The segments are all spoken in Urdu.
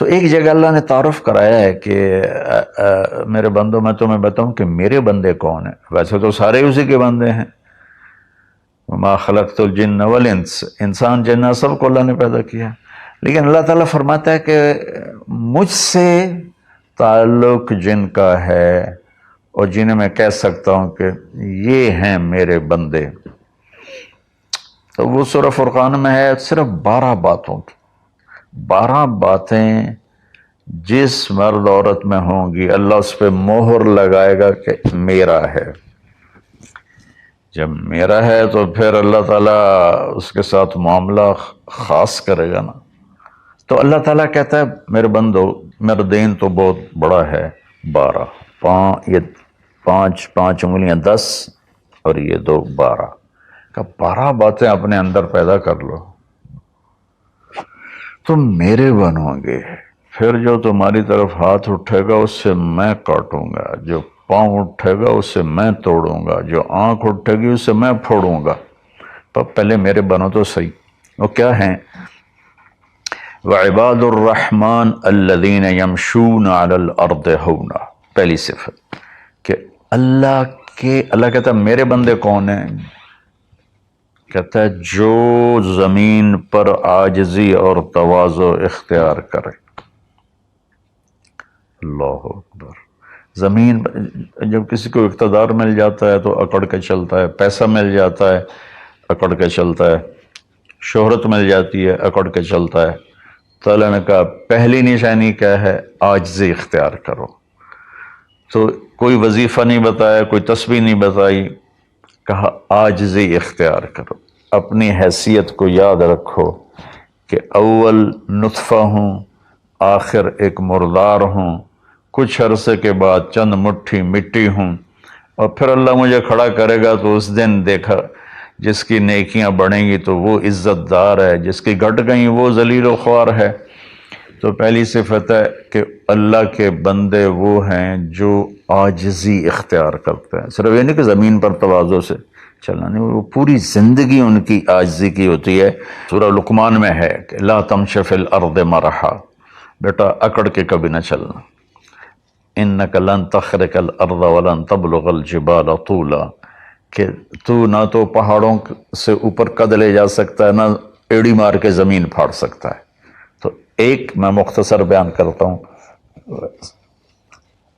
تو ایک جگہ اللہ نے تعارف کرایا ہے کہ میرے بندوں، میں تمہیں بتاؤں کہ میرے بندے کون ہیں. ویسے تو سارے اسی کے بندے ہیں. وما خلقت الجن والانس، انسان جنات سب کو اللہ نے پیدا کیا، لیکن اللہ تعالیٰ فرماتا ہے کہ مجھ سے تعلق جن کا ہے اور جنہیں میں کہہ سکتا ہوں کہ یہ ہیں میرے بندے، تو وہ سورہ فرقان میں ہے صرف 12 باتوں کی. 12 باتیں جس مرد عورت میں ہوں گی اللہ اس پہ مہر لگائے گا کہ میرا ہے. جب میرا ہے تو پھر اللہ تعالیٰ اس کے ساتھ معاملہ خاص کرے گا نا. تو اللہ تعالیٰ کہتا ہے میرے بندو، میرا دین تو بہت بڑا ہے. 12 یہ 5 انگلیاں 10 اور یہ 2 12 کا 12 باتیں اپنے اندر پیدا کر لو، تم میرے بنو گے. پھر جو تمہاری طرف ہاتھ اٹھے گا اس سے میں کاٹوں گا، جو پاؤں اٹھے گا اس سے میں توڑوں گا، جو آنکھ اٹھے گی اس سے میں پھوڑوں گا. پر پہلے میرے بنو تو صحیح. وہ کیا ہیں؟ وعباد الرحمن الذین یمشون علی الارض ہونا. پہلی صفت کہ اللہ کہتا ہے میرے بندے کون ہیں؟ کہتا ہے جو زمین پر عاجزی اور تواضع اختیار کرے. اللہ اکبر. زمین جب کسی کو اقتدار مل جاتا ہے تو اکڑ کے چلتا ہے، پیسہ مل جاتا ہے اکڑ کے چلتا ہے، شہرت مل جاتی ہے اکڑ کے چلتا ہے. تو اللہ نے کہا پہلی نشانی کیا ہے؟ عاجزی اختیار کرو. تو کوئی وظیفہ نہیں بتایا، کوئی تسبیح نہیں بتائی، کہا عاجزی اختیار کرو. اپنی حیثیت کو یاد رکھو کہ اول نطفہ ہوں، آخر ایک مردار ہوں، کچھ عرصے کے بعد چند مٹھی مٹی ہوں، اور پھر اللہ مجھے کھڑا کرے گا تو اس دن دیکھا جس کی نیکیاں بڑھیں گی تو وہ عزت دار ہے، جس کی گھٹ گئیں وہ ذلیل و خوار ہے. تو پہلی صفت ہے کہ اللہ کے بندے وہ ہیں جو عاجزی اختیار کرتے ہیں. صرف یہ نہیں کہ زمین پر تواضع سے چلنا، نہیں، وہ پوری زندگی ان کی عاجزی کی ہوتی ہے. سورہ لقمان میں ہے کہ لا تمش فی الارض مرحا، بیٹا اکڑ کے کبھی نہ چلنا. انک لن تخرق الارض ولن تبلغ الجبال طولا، کہ تو نہ تو پہاڑوں سے اوپر قد لے جا سکتا ہے، نہ ایڑی مار کے زمین پھاڑ سکتا ہے. تو ایک میں مختصر بیان کرتا ہوں،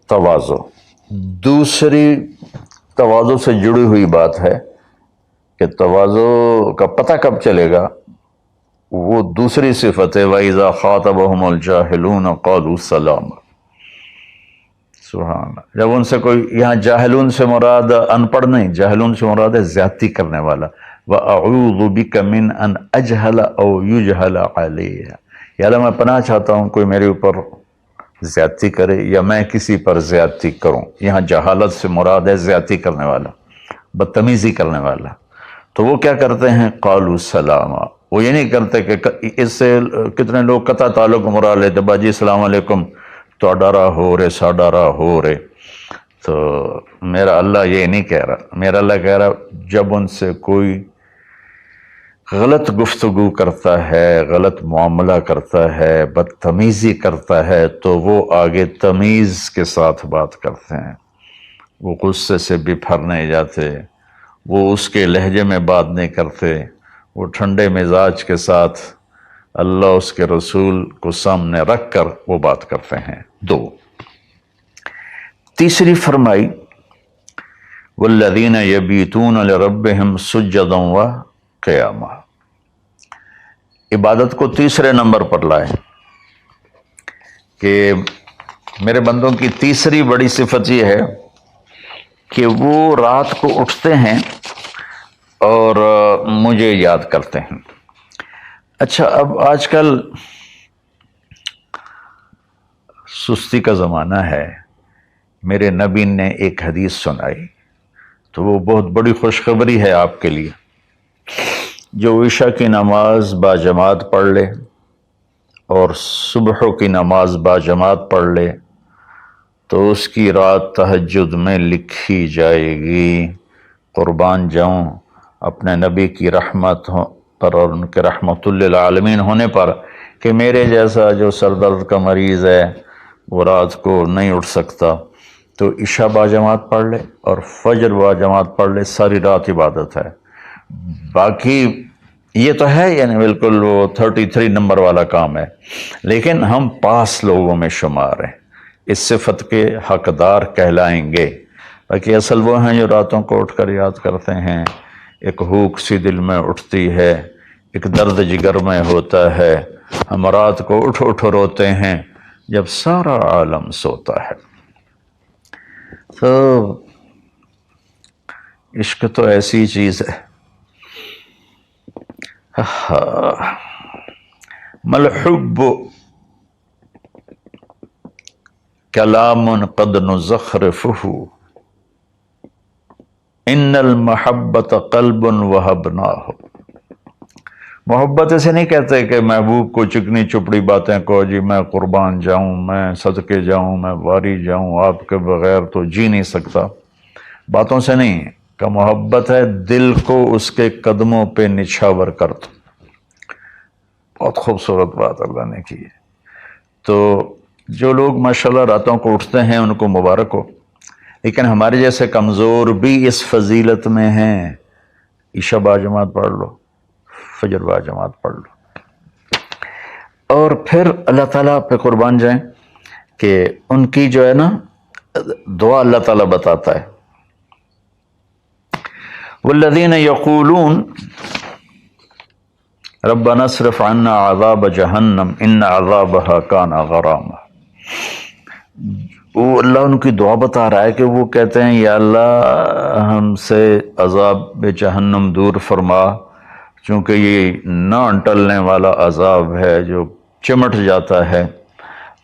تواضع. دوسری تواضع سے جڑی ہوئی بات ہے کہ تواضع کا پتہ کب چلے گا؟ وہ دوسری صفت ہے وَإِذَا خَاطَبَهُمُ الْجَاهِلُونَ قَالُوا سَلَامًا. سبحان اللہ. جب ان سے کوئی، یہاں جاہلون سے مراد ان پڑھ نہیں، جاہلون سے مراد ہے زیادتی کرنے والا. وَأَعُوذُ بِكَ مِنْ أَنْ أَجْهَلَ أَوْ يُجْهَلَ عَلَيَّ. یا اللہ میں پناہ چاہتا ہوں کوئی میرے اوپر زیادتی کرے یا میں کسی پر زیادتی کروں. یہاں جہالت سے مراد ہے زیادتی کرنے والا، بدتمیزی کرنے والا. تو وہ کیا کرتے ہیں؟ قالوا سلاما. وہ یہ نہیں کرتے کہ اس سے کتنے لوگ قطع تعلق مراد لیتے، باجی السلام علیکم تو ڈرا ہو رے سا ڈرا ہو رے. تو میرا اللہ یہ نہیں کہہ رہا. میرا اللہ کہہ رہا جب ان سے کوئی غلط گفتگو کرتا ہے، غلط معاملہ کرتا ہے، بدتمیزی کرتا ہے تو وہ آگے تمیز کے ساتھ بات کرتے ہیں. وہ غصے سے بپھر نہیں جاتے، وہ اس کے لہجے میں بات نہیں کرتے، وہ ٹھنڈے مزاج کے ساتھ اللہ اس کے رسول کو سامنے رکھ کر وہ بات کرتے ہیں. 2. تیسری فرمائی والذین یبیتون لربہم سجدا وقیاما. عبادت کو تیسرے نمبر پر لائے کہ میرے بندوں کی تیسری بڑی صفت یہ ہے کہ وہ رات کو اٹھتے ہیں اور مجھے یاد کرتے ہیں. اچھا، اب آج کل سستی کا زمانہ ہے. میرے نبی نے ایک حدیث سنائی تو وہ بہت بڑی خوشخبری ہے آپ کے لیے. جو عشاء کی نماز باجماعت پڑھ لے اور صبح کی نماز باجماعت پڑھ لے تو اس کی رات تہجد میں لکھی جائے گی. قربان جاؤں اپنے نبی کی رحمت پر اور ان کے رحمت للعالمین ہونے پر کہ میرے جیسا جو سر درد کا مریض ہے وہ رات کو نہیں اٹھ سکتا تو عشاء با جماعت پڑھ لے اور فجر با جماعت پڑھ لے، ساری رات عبادت ہے۔ باقی یہ تو ہے یعنی بالکل وہ 33 نمبر والا کام ہے، لیکن ہم پاس لوگوں میں شمار ہیں، اس صفت کے حقدار کہلائیں گے۔ باقی اصل وہ ہیں جو راتوں کو اٹھ کر یاد کرتے ہیں، ایک ہوک سی دل میں اٹھتی ہے، ایک درد جگر میں ہوتا ہے، ہم رات کو اٹھ اٹھ روتے ہیں جب سارا عالم سوتا ہے۔ تو عشق تو ایسی چیز ہے۔ ملحب کلام قد نزخرفہ ان المحبت قلب وہبناہ۔ محبت اسے نہیں کہتے کہ محبوب کو چکنی چپڑی باتیں کو، جی میں قربان جاؤں، میں صدقے جاؤں، میں واری جاؤں، آپ کے بغیر تو جی نہیں سکتا، باتوں سے نہیں کہ محبت ہے دل کو اس کے قدموں پہ نچھاور کر دو۔ بہت خوبصورت بات اللہ نے کی ہے۔ تو جو لوگ ماشاءاللہ راتوں کو اٹھتے ہیں ان کو مبارک ہو، لیکن ہمارے جیسے کمزور بھی اس فضیلت میں ہیں۔ عشاء با جماعت پڑھ لو، فجر با جماعت پڑھ لو، اور پھر اللہ تعالیٰ پہ قربان جائیں کہ ان کی جو ہے نا دعا اللہ تعالیٰ بتاتا ہے، والذین یقولون ربنا اصرف عنا عذاب جہنم ان عذابها کان غراما۔ وہ اللہ ان کی دعا بتا رہا ہے کہ وہ کہتے ہیں یا اللہ ہم سے عذاب جہنم دور فرما، چونکہ یہ نہ ٹلنے والا عذاب ہے جو چمٹ جاتا ہے،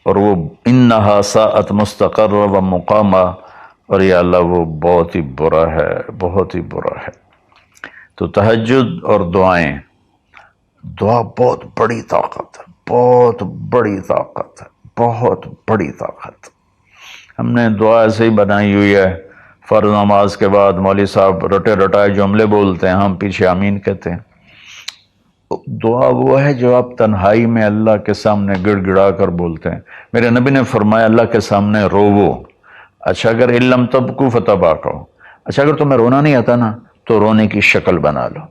اور وہ انہا ساءت مستقرا و مقاما، اور یا اللہ وہ بہت ہی برا ہے، بہت ہی برا ہے۔ تو تہجد اور دعائیں، دعا بہت بڑی طاقت ہے، بہت بڑی طاقت ہے، بہت بڑی طاقت۔ ہم نے دعا ایسے ہی بنائی ہوئی ہے، فرض نماز کے بعد مولوی صاحب رٹے رٹائے جملے بولتے ہیں، ہم پیچھے آمین کہتے ہیں۔ دعا وہ ہے جو آپ تنہائی میں اللہ کے سامنے گڑ گڑا کر بولتے ہیں۔ میرے نبی نے فرمایا اللہ کے سامنے روو، اچھا اگر علم تبکو فتباکو، اچھا اگر تمہیں رونا نہیں آتا نا تو رونے کی شکل بنا لو۔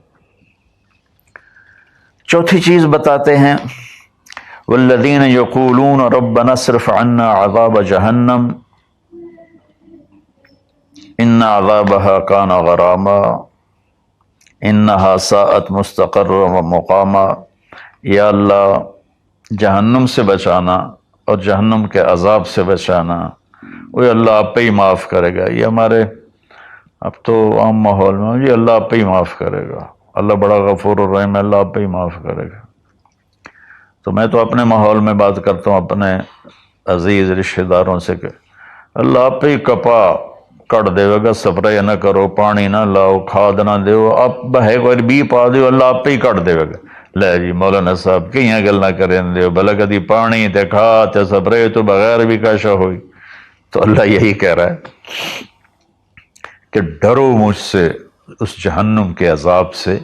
چوتھی چیز بتاتے ہیں، والذین یقولون ربنا اصرف عنا عذاب جہنم ان عذابها کان غراما انہا ساءت مستقرا و مقاما۔ یا اللہ جہنم سے بچانا اور جہنم کے عذاب سے بچانا، وہ اللہ آپ پہ ہی معاف کرے گا۔ یہ ہمارے اب تو عام ماحول میں جی اللہ آپ پہ ہی معاف کرے گا، اللہ بڑا غفور الرحیم ہے، اللہ آپ پہ ہی معاف کرے گا۔ تو میں تو اپنے ماحول میں بات کرتا ہوں اپنے عزیز رشتہ داروں سے کہ اللہ آپ پہ ہی کپا کٹ دے گا، سپرے نہ کرو، پانی نہ لاؤ، کھاد نہ دیو، آپ بہے کوئی بھی پا دیو، اللہ آپ پہ ہی کٹ دے گا۔ لے جی مولانا صاحب کہیں گل نہ کریں دیو، بھلا کدی پانی تے کھاد تے سپرے تو بغیر بھی کاشا ہوئی۔ تو اللہ یہی کہہ رہا ہے کہ ڈرو مجھ سے اس جہنم کے عذاب سے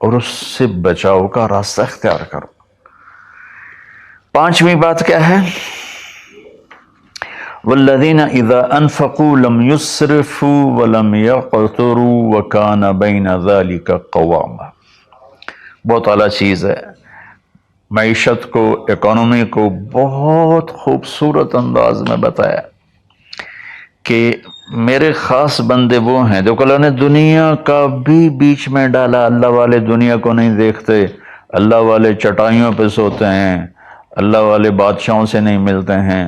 اور اس سے بچاؤ کا راستہ اختیار کرو۔ پانچویں بات کیا ہے؟ والذین اذا انفقوا لم یسرفوا ولم یقتروا وکان بین ذلک قواما۔ بہت اعلیٰ چیز ہے، معیشت کو، اکانومی کو بہت خوبصورت انداز میں بتایا کہ میرے خاص بندے وہ ہیں، دیکھو اللہ نے دنیا کا بھی بیچ میں ڈالا۔ اللہ والے دنیا کو نہیں دیکھتے، اللہ والے چٹائیوں پہ سوتے ہیں، اللہ والے بادشاہوں سے نہیں ملتے ہیں،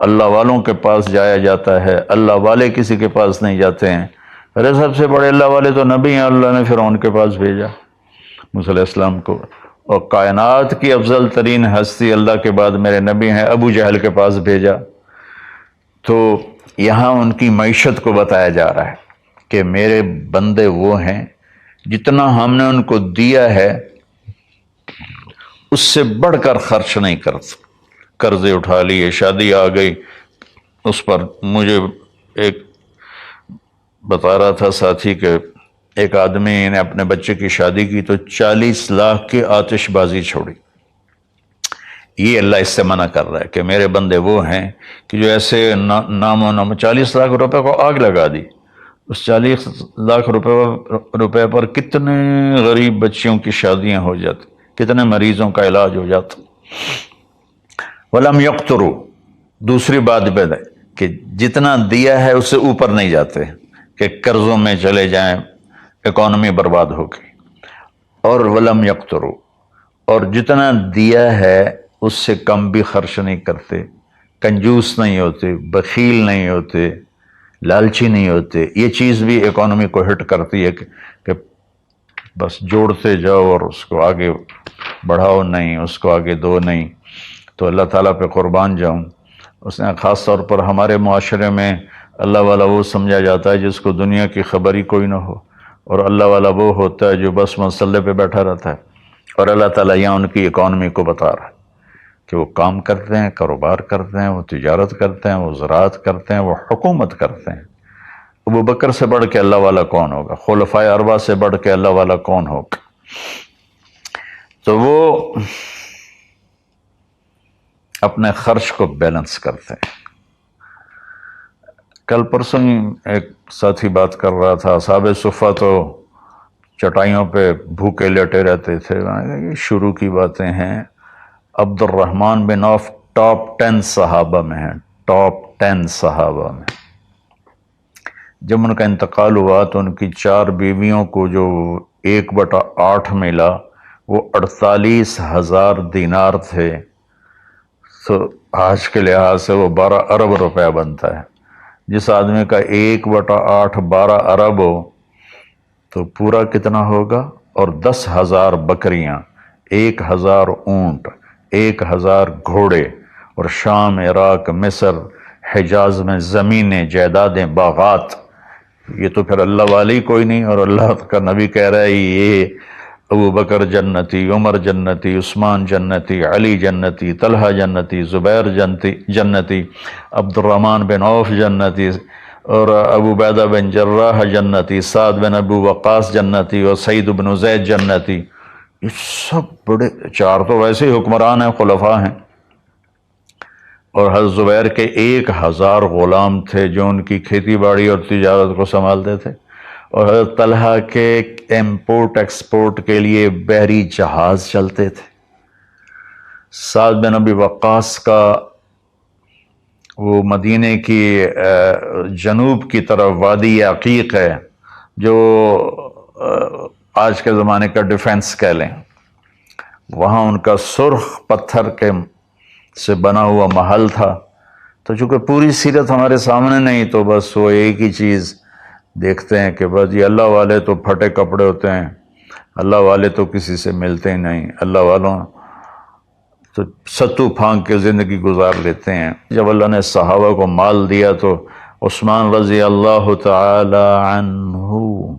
اللہ والوں کے پاس جایا جاتا ہے، اللہ والے کسی کے پاس نہیں جاتے ہیں۔ ارے سب سے بڑے اللہ والے تو نبی ہیں، اللہ نے فرعون کے پاس بھیجا موسیٰ علیہ السلام کو، اور کائنات کی افضل ترین ہستی اللہ کے بعد میرے نبی ہیں، ابو جہل کے پاس بھیجا۔ تو یہاں ان کی معیشت کو بتایا جا رہا ہے کہ میرے بندے وہ ہیں جتنا ہم نے ان کو دیا ہے اس سے بڑھ کر خرچ نہیں کرتے۔ قرضے اٹھا لیے، شادی آ گئی، اس پر مجھے ایک بتا رہا تھا ساتھی کہ ایک آدمی نے اپنے بچے کی شادی کی تو 40 لاکھ کی آتش بازی چھوڑی۔ یہ اللہ اس سے منع کر رہا ہے کہ میرے بندے وہ ہیں کہ جو ایسے نام و نام 40 لاکھ روپے کو آگ لگا دی، اس 40 لاکھ روپے پر کتنے غریب بچیوں کی شادیاں ہو جاتی، کتنے مریضوں کا علاج ہو جاتا۔ وَلَمْ يَقْتُرُوا، دوسری بات پہ ہے کہ جتنا دیا ہے اس سے اوپر نہیں جاتے کہ قرضوں میں چلے جائیں، اکانومی برباد ہو گئی۔ اور وَلَمْ يَقْتُرُوا، اور جتنا دیا ہے اس سے کم بھی خرچ نہیں کرتے، کنجوس نہیں ہوتے، بخیل نہیں ہوتے، لالچی نہیں ہوتے۔ یہ چیز بھی اکانومی کو ہٹ کرتی ہے کہ بس جوڑتے جاؤ اور اس کو آگے بڑھاؤ نہیں، اس کو آگے دو نہیں۔ تو اللہ تعالیٰ پہ قربان جاؤں، اس نے خاص طور پر ہمارے معاشرے میں اللہ والا وہ سمجھا جاتا ہے جس کو دنیا کی خبر ہی کوئی نہ ہو، اور اللہ والا وہ ہوتا ہے جو بس مسلح پہ بیٹھا رہتا ہے۔ اور اللہ تعالیٰ یہاں ان کی اکانومی کو بتا رہا ہے کہ وہ کام کرتے ہیں، کاروبار کرتے ہیں، وہ تجارت کرتے ہیں، وہ زراعت کرتے ہیں، وہ حکومت کرتے ہیں۔ ابو بکر سے بڑھ کے اللہ والا کون ہوگا؟ خلفائے اربعہ سے بڑھ کے اللہ والا کون ہوگا؟ تو وہ اپنے خرچ کو بیلنس کرتے ہیں۔ کل پرسوں ایک ساتھی بات کر رہا تھا، اصحاب صفہ تو چٹائیوں پہ بھوکے لیٹے رہتے تھے۔ یہ شروع کی باتیں ہیں۔ عبد الرحمن بن عوف ٹاپ 10 صحابہ میں ہیں، ٹاپ 10 صحابہ میں۔ جب ان کا انتقال ہوا تو ان کی 4 بیویوں کو جو 1/8 ملا وہ 48,000 دینار تھے، تو آج کے لحاظ سے وہ 12 ارب روپیہ بنتا ہے۔ جس آدمی کا 1/8 12 ارب ہو تو پورا کتنا ہوگا؟ اور 10,000 بکریاں، 1,000 اونٹ، 1,000 گھوڑے، اور شام، عراق، مصر، حجاز میں زمینیں، جائیدادیں، باغات۔ یہ تو پھر اللہ والی کوئی نہیں، اور اللہ کا نبی کہہ رہا ہے یہ ابو بکر جنتی، عمر جنتی، عثمان جنتی، علی جنتی، طلحہ جنتی، زبیر جنتی، عبد الرحمن بن عوف جنتی، اور ابو عبیدہ بن جراح جنتی، سعد بن ابو وقاص جنتی، اور سعید بن زید جنتی۔ یہ سب بڑے، 4 تو ویسے ہی حکمران ہیں، خلفاء ہیں۔ اور حضرت زبیر کے 1,000 غلام تھے جو ان کی کھیتی باڑی اور تجارت کو سنبھالتے تھے، اور حضرت طلحہ کے امپورٹ ایکسپورٹ کے لیے بحری جہاز چلتے تھے۔ سعد بن ابی وقاص کا وہ مدینے کی جنوب کی طرف وادی عقیق ہے، جو آج کے زمانے کا ڈیفنس کہہ لیں، وہاں ان کا سرخ پتھر کے سے بنا ہوا محل تھا۔ تو چونکہ پوری سیرت ہمارے سامنے نہیں، تو بس وہ ایک ہی چیز دیکھتے ہیں کہ بس یہ اللہ والے تو پھٹے کپڑے ہوتے ہیں، اللہ والے تو کسی سے ملتے ہی نہیں، اللہ والوں تو ستو پھانک کے زندگی گزار لیتے ہیں۔ جب اللہ نے صحابہ کو مال دیا تو عثمان رضی اللہ تعالی عنہ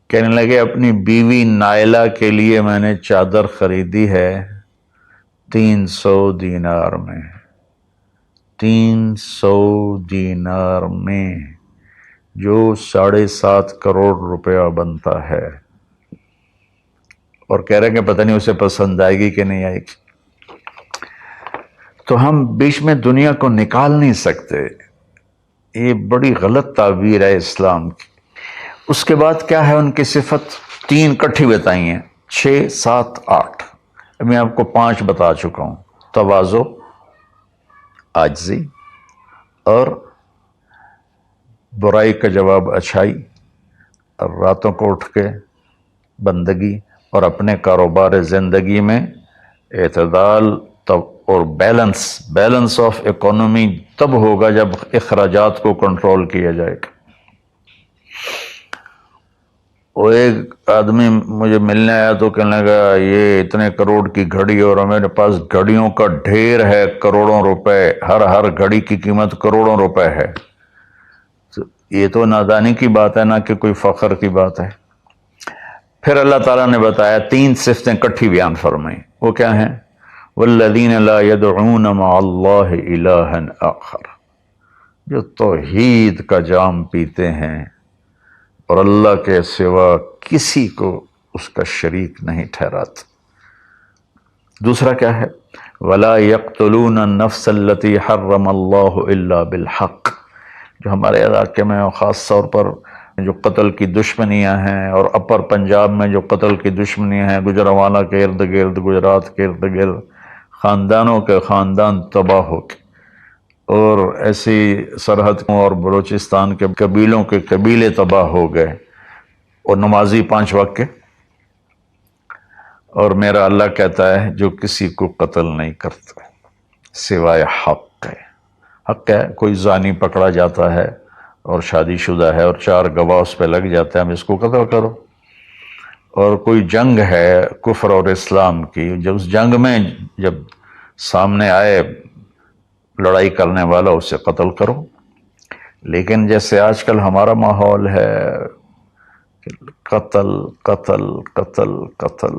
کہنے لگے اپنی بیوی نائلہ کے لیے میں نے چادر خریدی ہے 300 دینار میں، 300 دینار میں، جو 7.5 کروڑ روپیہ بنتا ہے۔ اور کہہ رہے ہیں کہ پتہ نہیں اسے پسند آئے گی کہ نہیں آئے گی۔ تو ہم بیچ میں دنیا کو نکال نہیں سکتے، یہ بڑی غلط تعبیر ہے اسلام کی۔ اس کے بعد کیا ہے ان کی صفت؟ 3 کٹھی بتائی ہیں، 6، 7، 8۔ میں آپ کو 5 بتا چکا ہوں۔ تواضع، عاجزی، اور برائی کا جواب اچھائی، اور راتوں کو اٹھ کے بندگی، اور اپنے کاروبار زندگی میں اعتدال اور بیلنس آف اکانومی تب ہوگا جب اخراجات کو کنٹرول کیا جائے گا۔ وہ ایک آدمی مجھے ملنے آیا تو کہنے لگا یہ اتنے کروڑ کی گھڑی، اور میرے پاس گھڑیوں کا ڈھیر ہے، کروڑوں روپے، ہر گھڑی کی قیمت کروڑوں روپے ہے۔ یہ تو نادانی کی بات ہے، نہ کہ کوئی فخر کی بات ہے۔ پھر اللہ تعالیٰ نے بتایا 3 صفتیں کٹھی بیان فرمائیں، وہ کیا ہیں؟ والذین لا يدعون مع اللہ الہا آخر، جو توحید کا جام پیتے ہیں اور اللہ کے سوا کسی کو اس کا شریک نہیں ٹھہراتے۔ دوسرا کیا ہے؟ وَلَا يَقْتُلُونَ النَّفْسَ الَّتِي حَرَّمَ اللَّهُ إِلَّا بِالْحَقِّ، جو ہمارے علاقے میں خاص طور پر جو قتل کی دشمنیاں ہیں، اور اپر پنجاب میں جو قتل کی دشمنیاں ہیں، گجرانوالہ کے ارد گرد، گجرات کے ارد گرد خاندانوں کے خاندان تباہ ہو کے، اور ایسی سرحد اور بلوچستان کے قبیلوں کے قبیلے تباہ ہو گئے، اور نمازی 5 وقت کے، اور میرا اللہ کہتا ہے جو کسی کو قتل نہیں کرتا سوائے حق ہے۔ حق ہے، کوئی زانی پکڑا جاتا ہے اور شادی شدہ ہے اور 4 گواہ اس پہ لگ جاتے ہیں، ہم اس کو قتل کرو۔ اور کوئی جنگ ہے کفر اور اسلام کی، جب اس جنگ میں جب سامنے آئے لڑائی کرنے والا، اسے قتل کرو۔ لیکن جیسے آج کل ہمارا ماحول ہے کہ قتل قتل قتل قتل،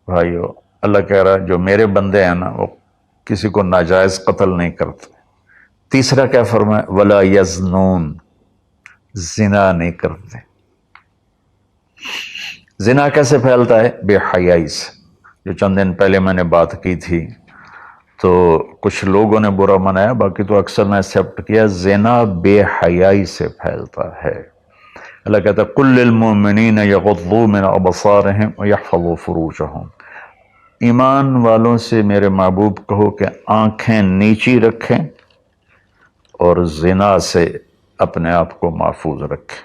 بھائیو اللہ کہہ رہا ہے جو میرے بندے ہیں نا وہ کسی کو ناجائز قتل نہیں کرتے۔ تیسرا کیا فرمایا؟ ولا یزنون، زنا نہیں کرتے۔ زنا کیسے پھیلتا ہے؟ بے حیائی سے، جو چند دن پہلے میں نے بات کی تھی، تو کچھ لوگوں نے برا منایا، باقی تو اکثر نے ایکسیپٹ کیا۔ زنا بے حیائی سے پھیلتا ہے۔ اللہ کہتا ہے قل للمؤمنین یغضوا من ابصارہم ویحفظوا فروجہم، ایمان والوں سے میرے محبوب کہو کہ آنکھیں نیچی رکھیں اور زنا سے اپنے آپ کو محفوظ رکھیں۔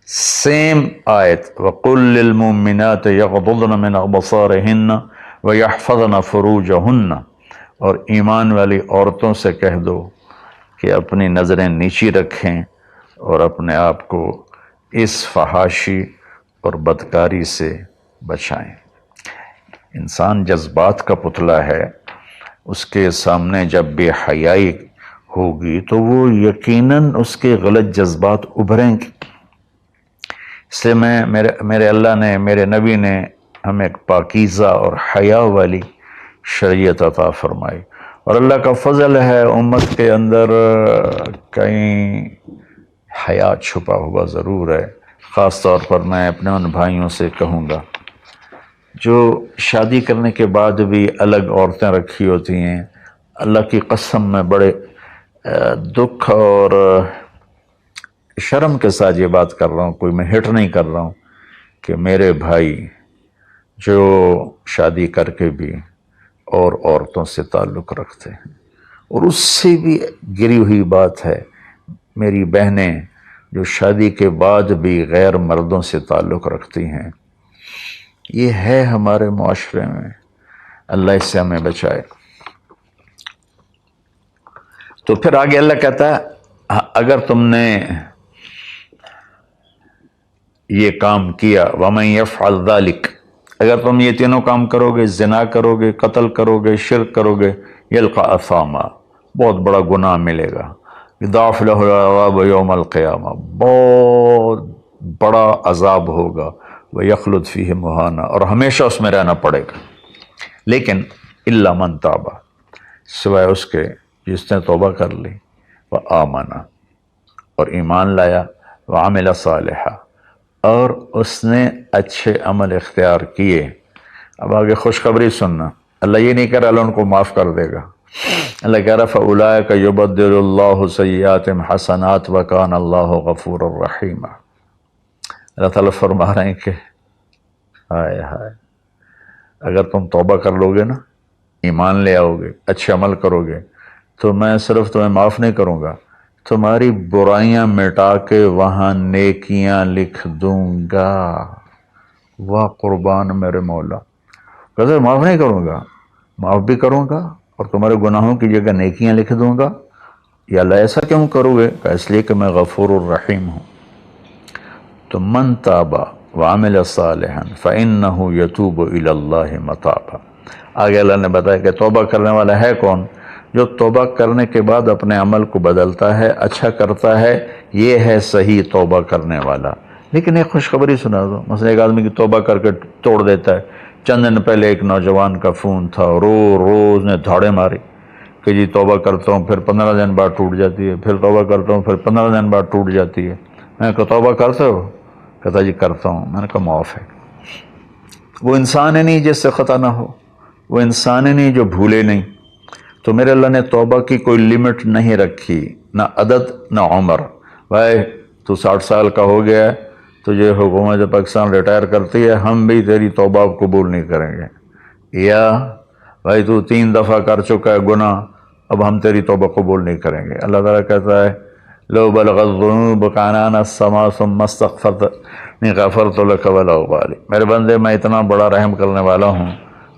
سیم آیت وَقُلْ لِلْمُؤْمِنَاتِ يَغْضُضْنَ مِنْ أَبْصَارِهِنَّ وَيَحْفَظْنَ فُرُوجَهُنَّ، اور ایمان والی عورتوں سے کہہ دو کہ اپنی نظریں نیچی رکھیں اور اپنے آپ کو اس فحاشی اور بدکاری سے بچائیں۔ انسان جذبات کا پتلا ہے، اس کے سامنے جب بے حیائی ہوگی تو وہ یقیناً اس کے غلط جذبات ابھریں گے۔ اس لیے میرے اللہ نے، میرے نبی نے ہمیں ایک پاکیزہ اور حیا والی شریعت عطا فرمائی، اور اللہ کا فضل ہے امت کے اندر کہیں حیا چھپا ہوا ضرور ہے۔ خاص طور پر میں اپنے ان بھائیوں سے کہوں گا جو شادی کرنے کے بعد بھی الگ عورتیں رکھی ہوتی ہیں، اللہ کی قسم میں بڑے دکھ اور شرم کے ساتھ یہ بات کر رہا ہوں، کوئی میں ہٹ نہیں کر رہا ہوں، کہ میرے بھائی جو شادی کر کے بھی اور عورتوں سے تعلق رکھتے ہیں، اور اس سے بھی گری ہوئی بات ہے میری بہنیں جو شادی کے بعد بھی غیر مردوں سے تعلق رکھتی ہیں، یہ ہے ہمارے معاشرے میں۔ اللہ اس سے ہمیں بچائے۔ تو پھر آگے اللہ کہتا ہے اگر تم نے یہ کام کیا وَمَن يَفْعَلْ ذَلِكَ، اگر تم یہ تینوں کام کرو گے، زنا کرو گے، قتل کرو گے، شرک کرو گے، يَلْقَ أَثَامًا، بہت بڑا گناہ ملے گا، يُضَاعَفْ لَهُ الْعَذَابُ يَوْمَ الْقِيَامَةِ، بہت بڑا عذاب ہوگا، وَيَخْلُدْ فِيهِ مُهَانًا، اور ہمیشہ اس میں رہنا پڑے گا۔ لیکن إِلَّا مَن تَابَ، سوائے اس کے جس نے توبہ کر لی، وَآمَنَ، اور ایمان لایا، وَعَمِلَ صَالِحًا، اور اس نے اچھے عمل اختیار کیے۔ اب آگے خوشخبری سننا، اللہ یہ نہیں کہہ رہا اللہ ان کو معاف کر دے گا، اللہ کہہ رہا فَأُولَٰئِكَ يُبَدِّلُ اللَّهُ سَيِّئَاتِهِمْ حَسَنَاتٍ وَكَانَ اللَّهُ غَفُورًا رَحِيمًا۔ اللہ تعالیٰ فرما رہے ہیں کہ ہائے ہائے، اگر تم توبہ کر لو گے نا، ایمان لے آؤ گے، اچھے عمل کرو گے، تو میں صرف تمہیں معاف نہیں کروں گا، تمہاری برائیاں مٹا کے وہاں نیکیاں لکھ دوں گا۔ واہ قربان میرے مولا، کہتے معاف نہیں کروں گا، معاف بھی کروں گا اور تمہارے گناہوں کی جگہ نیکیاں لکھ دوں گا۔ یا اللہ ایسا کیوں کرو گے؟ کہ اس لیے کہ میں غفور الرحیم ہوں۔ تو من تاب وعمل صالحا فإنه يتوب إلى الله متابا، آگے اللہ نے بتایا کہ توبہ کرنے والا ہے کون؟ جو توبہ کرنے کے بعد اپنے عمل کو بدلتا ہے، اچھا کرتا ہے، یہ ہے صحیح توبہ کرنے والا۔ لیکن ایک خوشخبری سنا دو، مثلا ایک آدمی کی توبہ کر کے توڑ دیتا ہے۔ چند دن پہلے ایک نوجوان کا فون تھا، روز نے دھاڑے ماری کہ جی توبہ کرتا ہوں، پھر 15 دن بعد ٹوٹ جاتی ہے، پھر توبہ کرتا ہوں، پھر 15 دن بعد ٹوٹ جاتی ہے۔ میں کہا توبہ کرتے ہو؟ کہتا جی کرتا ہوں. میں نے کہا معاف ہے. وہ انسان ہی نہیں جس سے خطا نہ ہو، وہ انسان ہی نہیں جو بھولے نہیں. تو میرے اللہ نے توبہ کی کوئی لمٹ نہیں رکھی، نہ عدد نہ عمر. بھائی تو 60 سال کا ہو گیا ہے، تجھے حکومت پاکستان ریٹائر کرتی ہے، ہم بھی تیری توبہ قبول نہیں کریں گے. یا بھائی تو 3 دفعہ کر چکا ہے گناہ، اب ہم تیری توبہ قبول نہیں کریں گے. اللہ تعالیٰ کہتا ہے لو بلغت الذنوب عنان السماء ثم استغفرتنی غفرت لک ولا ابالی. میرے بندے میں اتنا بڑا رحم کرنے والا ہوں،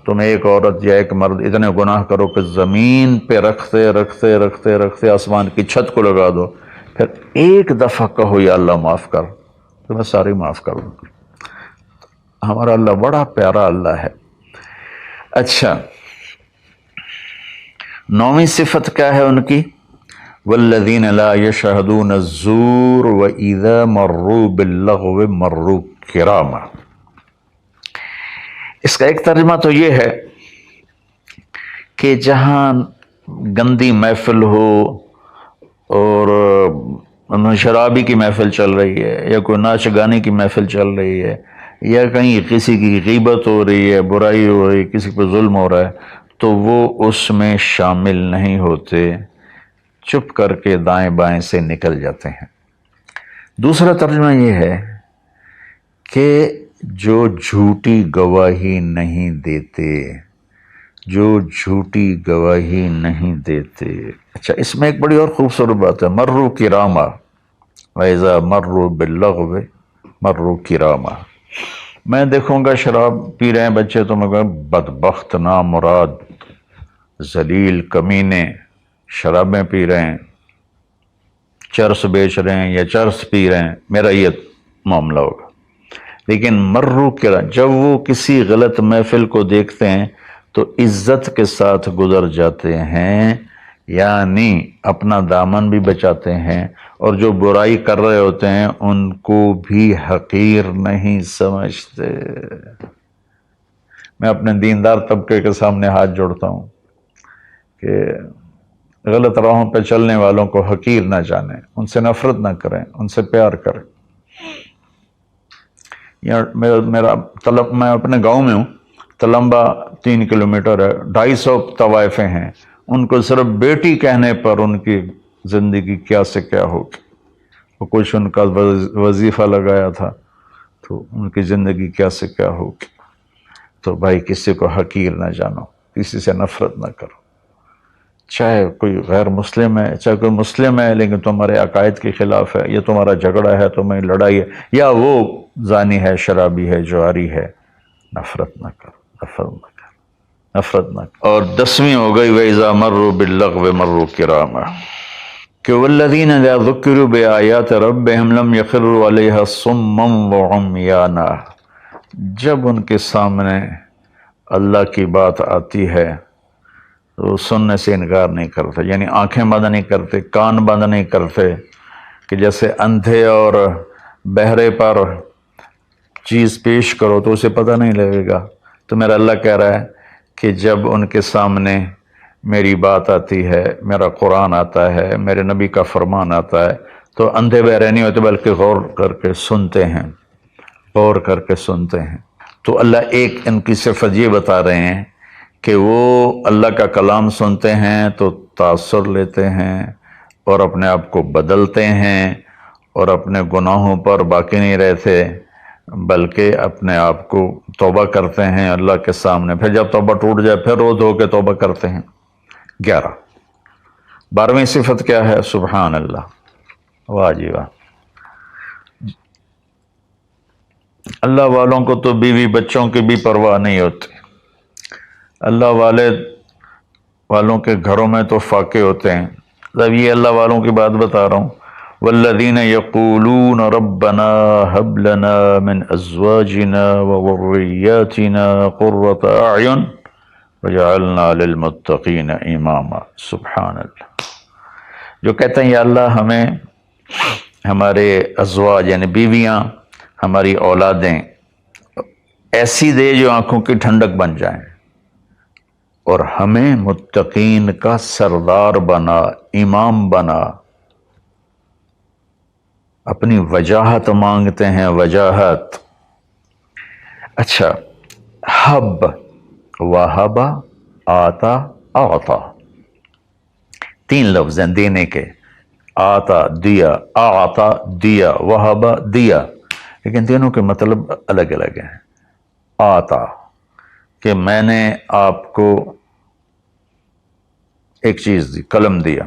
تم ایک عورت یا ایک مرد اتنے گناہ کرو کہ زمین پہ رکھتے رکھتے رکھتے رکھتے آسمان کی چھت کو لگا دو، پھر ایک دفعہ کہو یا اللہ معاف کر، تو میں ساری معاف کر دوں. ہمارا اللہ بڑا پیارا اللہ ہے. اچھا، 9ویں صفت کیا ہے ان کی؟ والذین لا یشہدون الزور واذا مروا باللغو مروا کراما. اس کا ایک ترجمہ تو یہ ہے کہ جہاں گندی محفل ہو اور شرابی کی محفل چل رہی ہے، یا کوئی ناچ گانے کی محفل چل رہی ہے، یا کہیں کسی کی غیبت ہو رہی ہے، برائی ہو رہی ہے، کسی پہ ظلم ہو رہا ہے، تو وہ اس میں شامل نہیں ہوتے، چپ کر کے دائیں بائیں سے نکل جاتے ہیں. دوسرا ترجمہ یہ ہے کہ جو جھوٹی گواہی نہیں دیتے، جو جھوٹی گواہی نہیں دیتے. اچھا، اس میں ایک بڑی اور خوبصورت بات ہے، مروا کراما وَإِذَا مروا باللغو مروا کراما. میں دیکھوں گا شراب پی رہے ہیں بچے تو میں کہوں بدبخت نامراد ذلیل کمینے شرابیں پی رہے ہیں، چرس بیچ رہے ہیں یا چرس پی رہے ہیں، میرا یہ معاملہ ہوگا. لیکن مرو کرا، جب وہ کسی غلط محفل کو دیکھتے ہیں تو عزت کے ساتھ گزر جاتے ہیں، یعنی اپنا دامن بھی بچاتے ہیں، اور جو برائی کر رہے ہوتے ہیں ان کو بھی حقیر نہیں سمجھتے. میں اپنے دیندار طبقے کے سامنے ہاتھ جوڑتا ہوں کہ غلط راہوں پہ چلنے والوں کو حقیر نہ جانیں، ان سے نفرت نہ کریں، ان سے پیار کریں. میں اپنے گاؤں میں ہوں، تلمبا 3 کلومیٹر ہے، 250 طوائفیں ہیں. ان کو صرف بیٹی کہنے پر ان کی زندگی کیا سے کیا ہوگی. وہ کچھ ان کا وظیفہ لگایا تھا تو ان کی زندگی کیا سے کیا ہوگی. تو بھائی کسی کو حقیر نہ جانو، کسی سے نفرت نہ کرو، چاہے کوئی غیر مسلم ہے چاہے کوئی مسلم ہے، لیکن تمہارے عقائد کے خلاف ہے، یا تمہارا جھگڑا ہے، تمہیں لڑائی ہے، یا وہ زانی ہے، شرابی ہے، جواری ہے، نفرت نہ کرو، نفرت نہ کرو، نفرت نہ کرو. اور 10ویں ہو گئی وَإِذَا مَرُّوا بِاللَّغْوِ مَرُّوا كِرَامًا، کہ وَالَّذِينَ إِذَا ذُكِّرُوا بِآيَاتِ رَبِّهِمْ لَمْ يَخِرُّوا عَلَيْهَا صُمًّا وَعُمْيَانًا. جب ان کے سامنے اللہ کی بات آتی ہے تو وہ سننے سے انکار نہیں کرتے، یعنی آنکھیں بند نہیں کرتے، کان بند نہیں کرتے، کہ جیسے اندھے اور بہرے پر چیز پیش کرو تو اسے پتہ نہیں لگے گا. تو میرا اللہ کہہ رہا ہے کہ جب ان کے سامنے میری بات آتی ہے، میرا قرآن آتا ہے، میرے نبی کا فرمان آتا ہے، تو اندھے بہرے نہیں ہوتے بلکہ غور کر کے سنتے ہیں، غور کر کے سنتے ہیں. تو اللہ ایک ان کی صفت یہ بتا رہے ہیں کہ وہ اللہ کا کلام سنتے ہیں تو تاثر لیتے ہیں اور اپنے آپ کو بدلتے ہیں، اور اپنے گناہوں پر باقی نہیں رہتے بلکہ اپنے آپ کو توبہ کرتے ہیں اللہ کے سامنے. پھر جب توبہ ٹوٹ جائے پھر رو دھو کے توبہ کرتے ہیں. 12ویں صفت کیا ہے؟ سبحان اللہ. واہ جی واہ. اللہ والوں کو تو بیوی بچوں کی بھی پرواہ نہیں ہوتی. اللہ والوں کے گھروں میں تو فاقے ہوتے ہیں. اب یہ اللہ والوں کی بات بتا رہا ہوں. والذین یقولون ربنا هب لنا من ازواجنا وذریاتنا قرۃ اعین وجعلنا للمتقین اماما. سبحان اللہ. جو کہتے ہیں یا اللہ ہمیں ہمارے ازواج یعنی بیویاں، ہماری اولادیں ایسی دے جو آنکھوں کی ٹھنڈک بن جائیں، اور ہمیں متقین کا سردار بنا، امام بنا. اپنی وجاہت مانگتے ہیں، وجاہت۔ اچھا، حب، وہب، آتا، اعطا، تین لفظ ہیں دینے کے، آتا دیا، اعطا دیا، وہب دیا، لیکن تینوں کے مطلب الگ الگ ہیں۔ آتا کہ میں نے آپ کو ایک چیز دی، قلم دیا،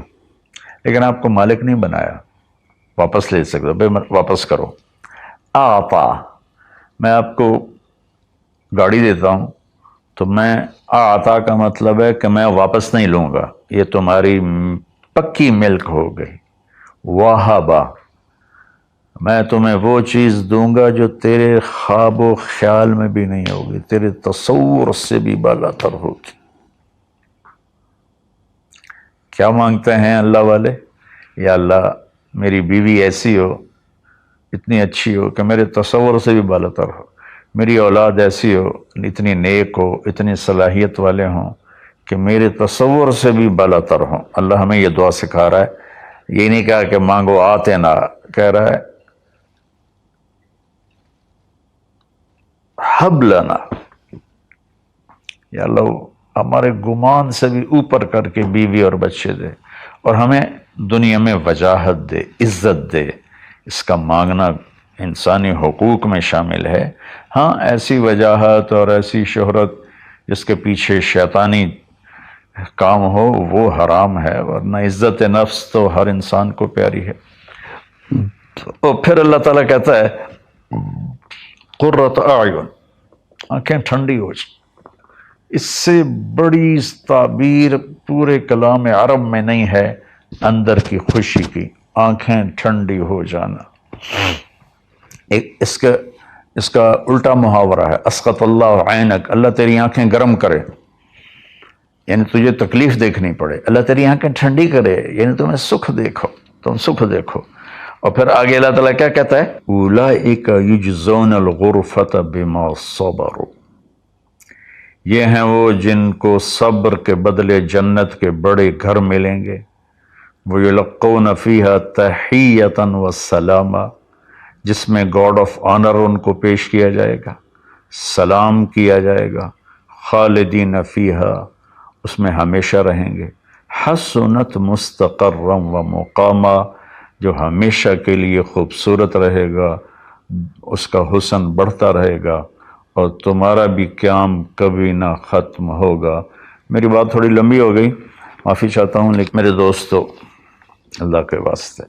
لیکن آپ کو مالک نہیں بنایا، واپس لے سکتے بھائی واپس کرو۔ آتا، میں آپ کو گاڑی دیتا ہوں تو میں آتا کا مطلب ہے کہ میں واپس نہیں لوں گا، یہ تمہاری پکی ملک ہو گئی۔ وہبا، میں تمہیں وہ چیز دوں گا جو تیرے خواب و خیال میں بھی نہیں ہوگی، تیرے تصور سے بھی بالا تر ہوگی۔ کیا مانگتے ہیں اللہ والے؟ یا اللہ میری بیوی ایسی ہو، اتنی اچھی ہو کہ میرے تصور سے بھی بالا تر ہو، میری اولاد ایسی ہو، اتنی نیک ہو، اتنی صلاحیت والے ہوں کہ میرے تصور سے بھی بالا تر ہوں۔ اللہ ہمیں یہ دعا سکھا رہا ہے، یہ نہیں کہا کہ مانگو آتے نہ، کہہ رہا ہے حب لنا، یا اللہ ہمارے گمان سے بھی اوپر کر کے بیوی اور بچے دے، اور ہمیں دنیا میں وجاہت دے، عزت دے۔ اس کا مانگنا انسانی حقوق میں شامل ہے۔ ہاں، ایسی وجاہت اور ایسی شہرت جس کے پیچھے شیطانی کام ہو وہ حرام ہے، ورنہ عزت نفس تو ہر انسان کو پیاری ہے۔ تو پھر اللہ تعالیٰ کہتا ہے قرۃ اعین، آنکھیں ٹھنڈی ہو جائیں۔ اس سے بڑی تعبیر پورے کلام عرب میں نہیں ہے اندر کی خوشی کی، آنکھیں ٹھنڈی ہو جانا۔ ایک اس کا الٹا محاورہ ہے، اسقط اللہ عینک، اللہ تیری آنکھیں گرم کرے، یعنی تجھے تکلیف دیکھنی پڑے، اللہ تیری آنکھیں ٹھنڈی کرے، یعنی تمہیں سکھ دیکھو، تم سکھ دیکھو۔ اور پھر آگے اللہ تعالیٰ کیا کہتا ہے؟ اولئک یجزون الغرفۃ بما صبروا، یہ ہیں وہ جن کو صبر کے بدلے جنت کے بڑے گھر ملیں گے۔ وَيُلَقَّوْنَ فِيهَا تَحِيَّةً وَالسَّلَامًا، جس میں گاڈ آف آنر ان کو پیش کیا جائے گا، سلام کیا جائے گا۔ خالدین فیہا، اس میں ہمیشہ رہیں گے۔ حسنت مستقرا و مقاما، جو ہمیشہ کے لیے خوبصورت رہے گا، اس کا حسن بڑھتا رہے گا، اور تمہارا بھی قیام کبھی نہ ختم ہوگا۔ میری بات تھوڑی لمبی ہو گئی، معافی چاہتا ہوں، لیکن میرے دوستو اللہ کے واسطے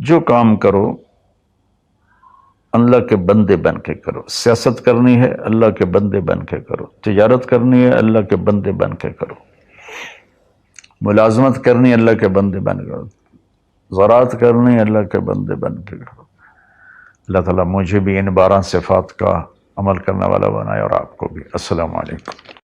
جو کام کرو اللہ کے بندے بن کے کرو۔ سیاست کرنی ہے اللہ کے بندے بن کے کرو، تجارت کرنی ہے اللہ کے بندے بن کے کرو، ملازمت کرنی ہے اللہ کے بندے بن کے کرو، زراعت کرنی ہے اللہ کے بندے بن کے کرو۔ اللہ تعالیٰ مجھے بھی ان 12 صفات کا عمل کرنے والا بنائے اور آپ کو بھی۔ السلام علیکم۔